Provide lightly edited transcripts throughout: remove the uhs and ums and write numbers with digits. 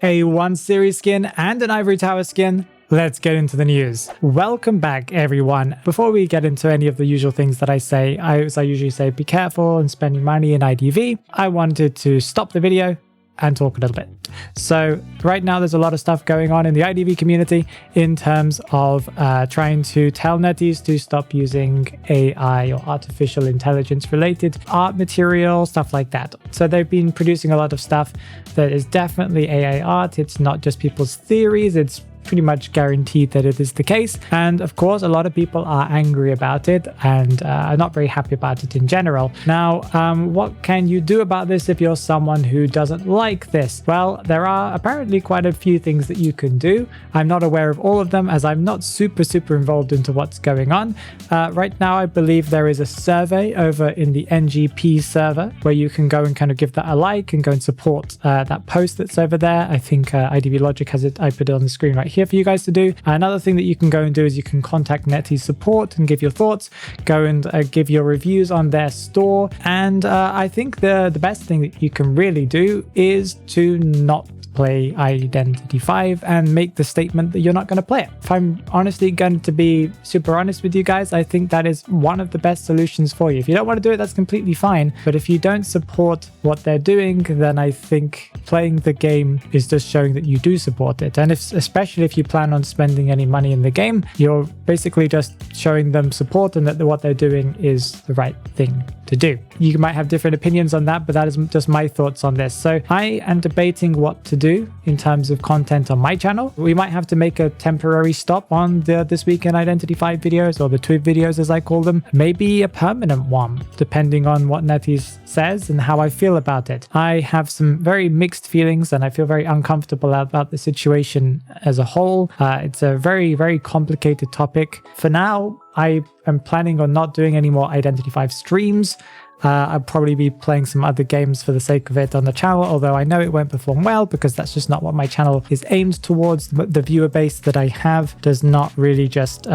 A 1 series skin and an Ivory Tower skin. Let's get into the news. Welcome back, everyone. Before we get into any of the usual things that I say, as I usually say, be careful in spending money in IDV. I wanted to stop the video and talk a little bit. So right now there's a lot of stuff going on in the IDV community in terms of trying to tell netties to stop using AI or artificial intelligence related art material, stuff like that. So they've been producing a lot of stuff that is definitely AI art. It's not just people's theories, it's pretty much guaranteed that it is the case. And of course, a lot of people are angry about it and are not very happy about it in general. Now, what can you do about this if you're someone who doesn't like this? Well, there are apparently quite a few things that you can do. I'm not aware of all of them as I'm not super involved into what's going on. Right now, I believe there is a survey over in the NGP server where you can go and kind of give that a like and go and support that post that's over there. I think IDV Logic has it. I put it on the screen right here for you guys to do. Another thing that you can go and do is you can contact Netties support and give your thoughts, go and give your reviews on their store. And I think the best thing that you can really do is to not play Identity 5 and make the statement that you're not going to play it. If I'm honestly going to be super honest with you guys, I think that is one of the best solutions for you. If you don't want to do it, that's completely fine. But if you don't support what they're doing, then I think playing the game is just showing that you do support it. And especially if you plan on spending any money in the game, you're basically just showing them support and that what they're doing is the right thing to do. You might have different opinions on that, but that is just my thoughts on this. So I am debating what to do in terms of content on my channel. We might have to make a temporary stop on the This Week in Identity 5 videos, or the TWIV videos as I call them. Maybe a permanent one, depending on what Netties says and how I feel about it. I have some very mixed feelings and I feel very uncomfortable about the situation as a whole. It's a very complicated topic. For now, I am planning on not doing any more Identity 5 streams. I'll probably be playing some other games for the sake of it on the channel, although I know it won't perform well because that's just not what my channel is aimed towards. The viewer base that I have does not really just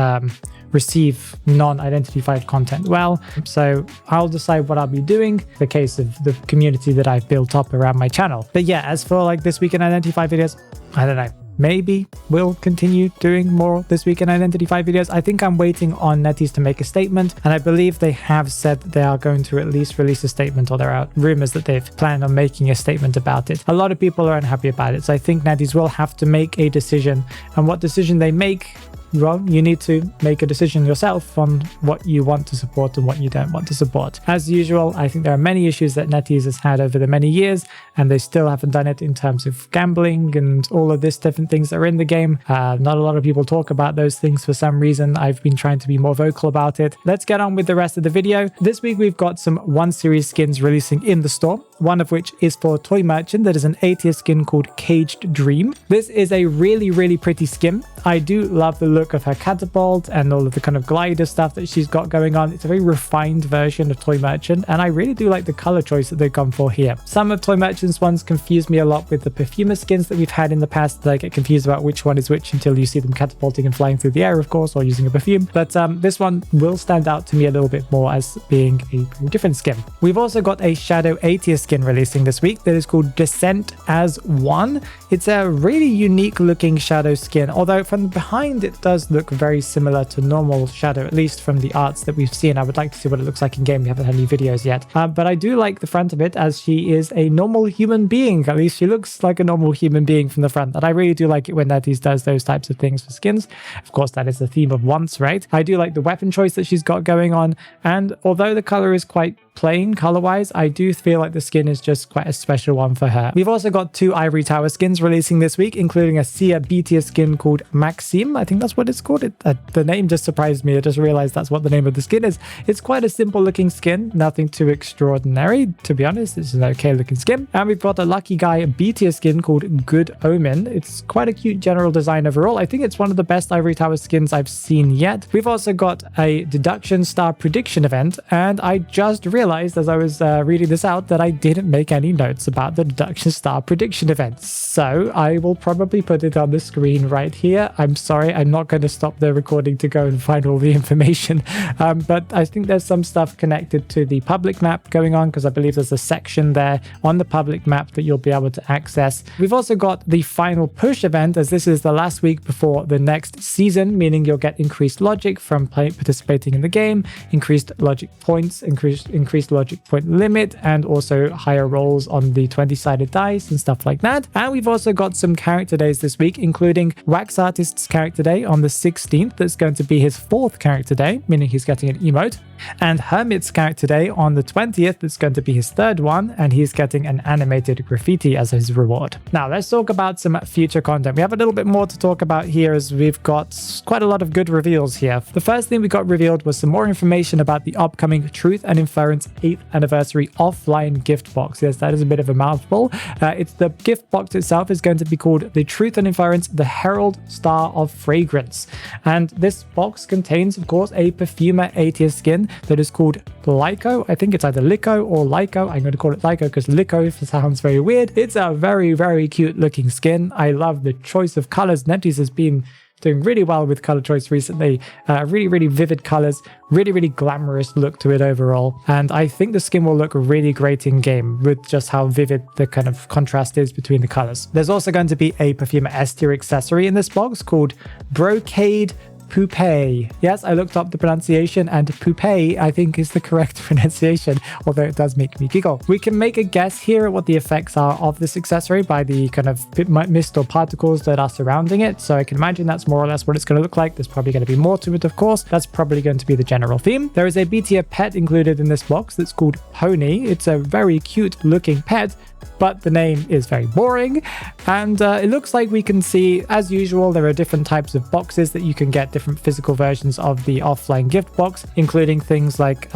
receive non-Identity 5 content well. So I'll decide what I'll be doing in the case of the community that I've built up around my channel. But yeah, as for like This Week in Identity 5 videos, I don't know. Maybe we'll continue doing more This Week in Identity 5 videos. I think I'm waiting on Netties to make a statement, and I believe they have said that they are going to at least release a statement, or there are rumors that they've planned on making a statement about it. A lot of people are unhappy about it, so I think Netties will have to make a decision, and what decision they make, well, you need to make a decision yourself on what you want to support and what you don't want to support. As usual, I think there are many issues that Netties has had over the many years, and they still haven't done it in terms of gambling and all of this different things that are in the game. Not a lot of people talk about those things for some reason. I've been trying to be more vocal about it. Let's get on with the rest of the video. This week we've got some 1 series skins releasing in the store, one of which is for a toy merchant that is an 8-tier skin called Caged Dream. This is a really pretty skin. I do love the look of her catapult and all of the kind of glider stuff that she's got going on. It's a very refined version of Toy Merchant, and I really do like the color choice that they've gone for here. Some of Toy Merchant's ones confuse me a lot with the Perfumer skins that we've had in the past. I get confused about which one is which until you see them catapulting and flying through the air, of course, or using a perfume. But this one will stand out to me a little bit more as being a different skin. We've also got a Shadow 8-tier skin releasing this week that is called Descent as 1. It's a really unique looking Shadow skin, although from behind it does look very similar to normal Shadow, at least from the arts that we've seen. I would like to see what it looks like in game. We haven't had any videos yet, but I do like the front of it as she is a normal human being. At least she looks like a normal human being from the front, and I really do like it when Netties does those types of things for skins. Of course, that is the theme of once, right? I do like the weapon choice that she's got going on, and although the color is quite plain color-wise, I do feel like the skin is just quite a special one for her. We've also got 2 Ivory Tower skins releasing this week, including a Sia B-tier skin called Maxime. I think that's what it's called. The name just surprised me. I just realized that's what the name of the skin is. It's quite a simple looking skin, nothing too extraordinary, to be honest. It's an okay looking skin. And we've got a Lucky Guy B-tier skin called Good Omen. It's quite a cute general design overall. I think it's one of the best Ivory Tower skins I've seen yet. We've also got a Deduction Star Prediction event, and I just realized realized as I was reading this out that I didn't make any notes about the Deduction Star prediction event. So I will probably put it on the screen right here. I'm sorry, I'm not going to stop the recording to go and find all the information. But I think there's some stuff connected to the public map going on, because I believe there's a section there on the public map that you'll be able to access. We've also got the final push event, as this is the last week before the next season, meaning you'll get increased logic from participating in the game, increased logic points, increased logic point limit, and also higher rolls on the 20-sided dice and stuff like that. And we've also got some character days this week, including Wax Artist's character day on the 16th. That's going to be his 4th character day, meaning he's getting an emote. And Hermit's character day on the 20th. That's going to be his 3rd one, and he's getting an animated graffiti as his reward. Now let's talk about some future content. We have a little bit more to talk about here, as we've got quite a lot of good reveals here. The first thing we got revealed was some more information about the upcoming Truth and Inference 8th anniversary offline gift box. Yes, that is a bit of a mouthful. It's the gift box itself is going to be called the Truth and Inference, the Herald Star of Fragrance. And this box contains, of course, a Perfumer A-tier skin that is called Lyco. I think it's either Lico or Lyco. I'm going to call it Lyco because Lico sounds very weird. It's a very, very cute looking skin. I love the choice of colors. NetEase has been doing really well with color choice recently. Really, really vivid colors, really, really glamorous look to it overall. And I think the skin will look really great in game with just how vivid the kind of contrast is between the colors. There's also going to be a Perfumer S-tier accessory in this box called Brocade Poupée. Yes, I looked up the pronunciation, and poupée I think is the correct pronunciation, although it does make me giggle. We can make a guess here at what the effects are of this accessory by the kind of mist or particles that are surrounding it. So I can imagine that's more or less what it's going to look like. There's probably going to be more to it, of course. That's probably going to be the general theme. There is a B-tier pet included in this box that's called Pony. It's a very cute looking pet, but the name is very boring. And it looks like we can see, as usual, there are different types of boxes that you can get, different physical versions of the offline gift box, including things like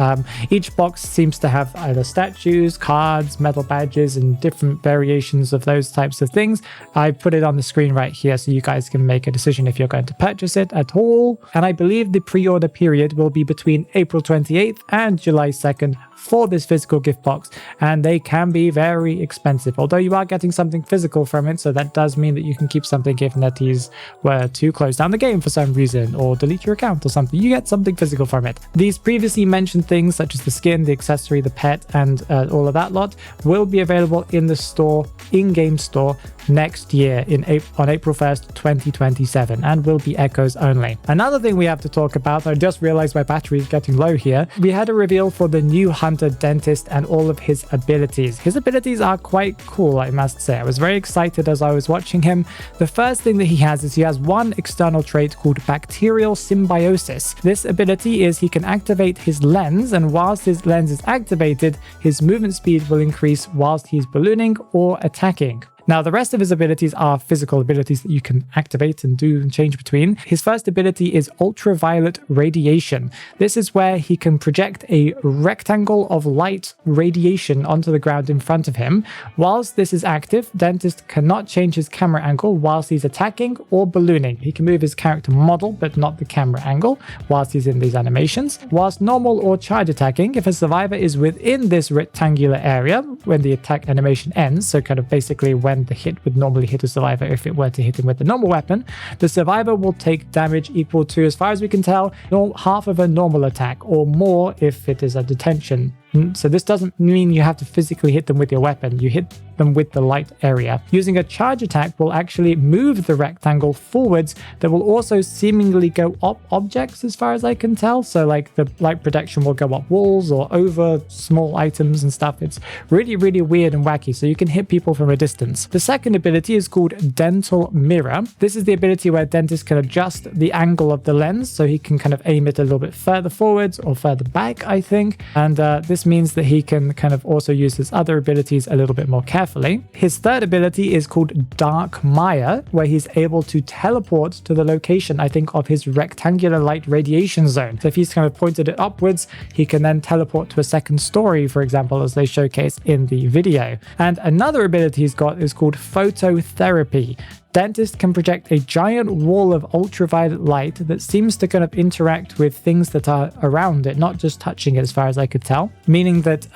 each box seems to have either statues, cards, metal badges, and different variations of those types of things. I put it on the screen right here so you guys can make a decision if you're going to purchase it at all. And I believe the pre-order period will be between April 28th and July 2nd for this physical gift box, and they can be very expensive, although you are getting something physical from it, so that does mean that you can keep something if NetEase were to close down the game for some reason or delete your account or something. You get something physical from it. These previously mentioned things such as the skin, the accessory, the pet, and all of that lot will be available in the store, in-game store, next year on April 1st, 2027, and will be echoes only. Another thing we have to talk about, I just realized my battery is getting low here. We had a reveal for the new Hunter Dentist and all of his abilities. His abilities are quite cool, I must say. I was very excited as I was watching him. The first thing that he has is he has one external trait called Bacterial Symbiosis. This ability is he can activate his lens, and whilst his lens is activated, his movement speed will increase whilst he's ballooning or attacking. Now, the rest of his abilities are physical abilities that you can activate and do and change between. His first ability is Ultraviolet Radiation. This is where he can project a rectangle of light radiation onto the ground in front of him. Whilst this is active, Dentist cannot change his camera angle whilst he's attacking or ballooning. He can move his character model, but not the camera angle, whilst he's in these animations. Whilst normal or charge attacking, if a survivor is within this rectangular area when the attack animation ends, so kind of basically when the hit would normally hit a survivor if it were to hit him with the normal weapon, the survivor will take damage equal to, as far as we can tell, half of a normal attack, or more if it is a detention. So this doesn't mean you have to physically hit them with your weapon. You hit them with the light area. Using a charge attack will actually move the rectangle forwards. That will also seemingly go up objects as far as I can tell. So like the light protection will go up walls or over small items and stuff. It's really, really weird and wacky. So you can hit people from a distance. The second ability is called Dental Mirror. This is the ability where Dentist can adjust the angle of the lens. So he can kind of aim it a little bit further forwards or further back, I think. And this means that he can kind of also use his other abilities a little bit more carefully. His third ability is called Dark Maya, where he's able to teleport to the location, I think, of his rectangular light radiation zone. So if he's kind of pointed it upwards, he can then teleport to a second story, for example, as they showcase in the video. And another ability he's got is called Phototherapy. Dentist can project a giant wall of ultraviolet light that seems to kind of interact with things that are around it, not just touching it as far as I could tell, meaning that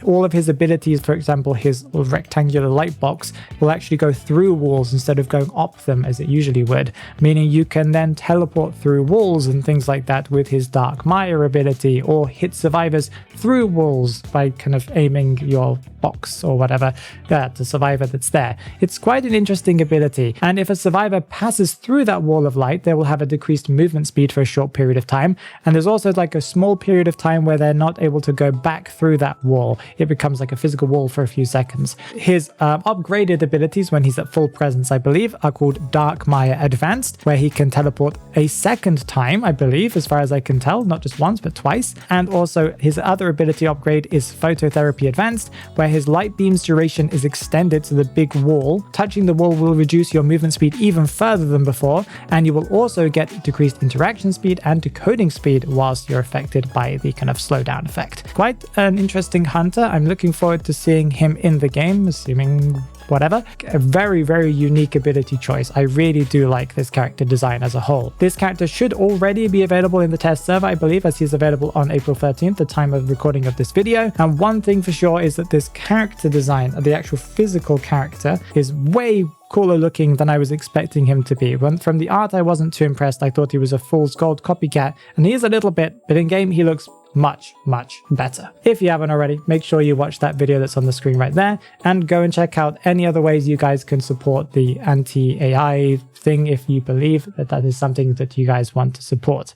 all of his abilities, for example, his rectangular light box, will actually go through walls instead of going up them as it usually would, meaning you can then teleport through walls and things like that with his Dark Maya ability, or hit survivors through walls by kind of aiming your box or whatever at the survivor that's there. It's quite an interesting ability, and if a survivor passes through that wall of light, they will have a decreased movement speed for a short period of time, and there's also like a small period of time where they're not able to go back through that wall. It becomes like a physical wall for a few seconds. His upgraded abilities when he's at full presence, I believe, are called Dark Maya Advanced, where he can teleport a second time, I believe, as far as I can tell, not just once but twice. And also his other ability upgrade is Phototherapy Advanced, where his light beam's duration is extended to the big wall. Touching the wall will reduce your movement speed even further than before, and you will also get decreased interaction speed and decoding speed whilst you're affected by the kind of slowdown effect. Quite an interesting hunter. I'm looking forward to seeing him in the game, assuming whatever. A very, very unique ability choice. I really do like this character design as a whole. This character should already be available in the test server, I believe, as he's available on April 13th, the time of recording of this video. And one thing for sure is that this character design, the actual physical character, is way cooler looking than I was expecting him to be. From the art, I wasn't too impressed. I thought he was a fool's gold copycat, and he is a little bit, but in game he looks much better. If you haven't already, make sure you watch that video that's on the screen right there, and go and check out any other ways you guys can support the anti-AI thing if you believe that that is something that you guys want to support.